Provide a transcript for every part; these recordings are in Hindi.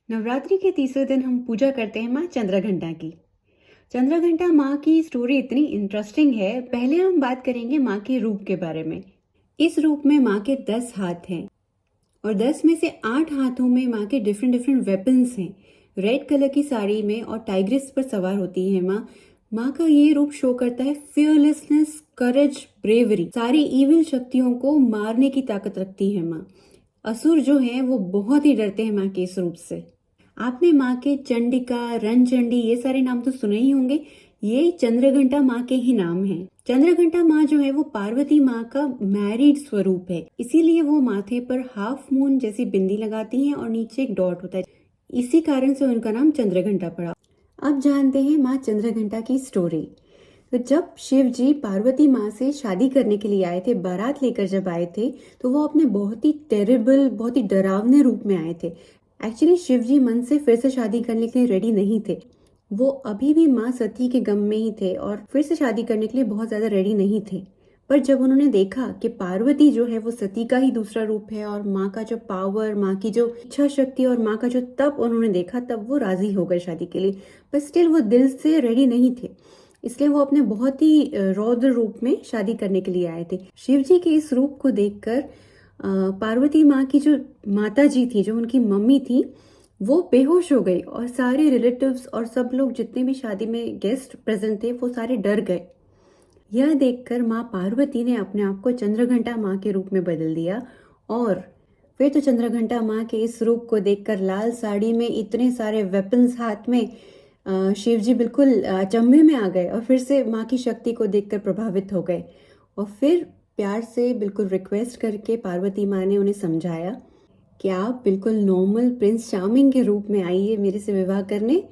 नवरात्रि के तीसरे दिन हम पूजा करते हैं माँ चंद्रघंटा की। चंद्रघंटा माँ की स्टोरी इतनी इंटरेस्टिंग है। पहले हम बात करेंगे माँ के रूप के बारे में। इस रूप में माँ के 10 हाथ हैं और 10 में से 8 हाथों में माँ के डिफरेंट डिफरेंट वेपन्स हैं। रेड कलर की साड़ी में और टाइग्रिस पर सवार होती है माँ। माँ का ये रूप शो करता है फियरलेसनेस, करेज, ब्रेवरी। सारी इविल शक्तियों को मारने की ताकत रखती है माँ। असुर जो हैं वो बहुत ही डरते हैं माँ के इस रूप से। आपने माँ के चंडिका, रणचंडी ये सारे नाम तो सुने ही होंगे। ये चंद्रघंटा माँ के ही नाम हैं। चंद्रघंटा माँ जो है वो पार्वती माँ का मैरिड स्वरूप है, इसीलिए वो माथे पर हाफ मून जैसी बिंदी लगाती हैं और नीचे एक डॉट होता है। इसी कारण से उनका नाम चंद्रघंटा पड़ा। अब जानते हैं माँ चंद्रघंटा की स्टोरी। तो जब शिव जी पार्वती माँ से शादी करने के लिए आए थे, बारात लेकर जब आए थे, तो वो अपने बहुत ही टेरिबल, बहुत ही डरावने रूप में आए थे। एक्चुअली शिव जी मन से फिर से शादी करने के लिए रेडी नहीं थे। वो अभी भी माँ सती के गम में ही थे और फिर से शादी करने के लिए बहुत ज्यादा रेडी नहीं थे। पर जब उन्होंने देखा कि पार्वती जो है वो सती का ही दूसरा रूप है और माँ का जो पावर, माँ की जो इच्छा शक्ति और माँ का जो तप उन्होंने देखा, तब वो राजी हो गए शादी के लिए। पर स्टिल वो दिल से रेडी नहीं थे, इसलिए वो अपने बहुत ही रौद्र रूप में शादी करने के लिए आए थे। शिव जी के इस रूप को देखकर पार्वती माँ की जो माता जी थी, जो उनकी मम्मी थी, वो बेहोश हो गई और सारे रिलेटिव्स और सब लोग जितने भी शादी में गेस्ट प्रेजेंट थे वो सारे डर गए। यह देखकर माँ पार्वती ने अपने आप को चंद्रघंटा माँ के रूप में बदल दिया और फिर तो चंद्रघंटा माँ के इस रूप को देखकर, लाल साड़ी में इतने सारे वेपन्स हाथ में, शिव जी बिल्कुल अचंभे में आ गए और फिर से माँ की शक्ति को देखकर प्रभावित हो गए। और फिर प्यार से बिल्कुल रिक्वेस्ट करके पार्वती माँ ने उन्हें समझाया कि आप बिल्कुल नॉर्मल प्रिंस चार्मिंग के रूप में आइए मेरे से विवाह करने,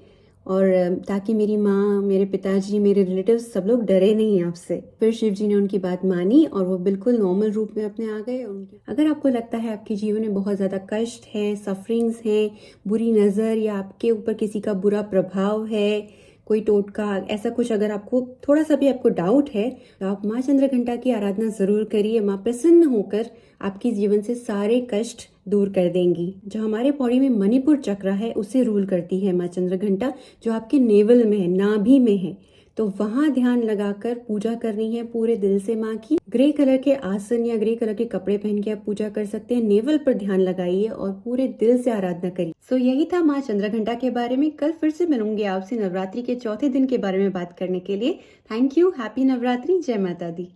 और ताकि मेरी माँ, मेरे पिताजी, मेरे रिलेटिव्स सब लोग डरे नहीं आपसे। फिर शिव जी ने उनकी बात मानी और वो बिल्कुल नॉर्मल रूप में अपने आ गए। अगर आपको लगता है आपके जीवन में बहुत ज़्यादा कष्ट है, सफरिंग्स हैं, बुरी नज़र या आपके ऊपर किसी का बुरा प्रभाव है, कोई टोटका, ऐसा कुछ अगर आपको थोड़ा सा भी आपको डाउट है, तो आप माँ चंद्रघंटा की आराधना जरूर करिए। माँ प्रसन्न होकर आपके जीवन से सारे कष्ट दूर कर देंगी। जो हमारे बॉडी में मणिपुर चक्र है उसे रूल करती है माँ चंद्रघंटा, जो आपके नेवल में है, नाभि में है। तो वहां ध्यान लगाकर पूजा करनी है पूरे दिल से माँ की। ग्रे कलर के आसन या ग्रे कलर के कपड़े पहन के आप पूजा कर सकते हैं। नेवल पर ध्यान लगाइए और पूरे दिल से आराधना करिए। सो यही था माँ चंद्रघंटा के बारे में। कल फिर से मिलूंगी आपसे नवरात्रि के चौथे दिन के बारे में बात करने के लिए। Thank you. हैप्पी नवरात्रि। जय माता दी।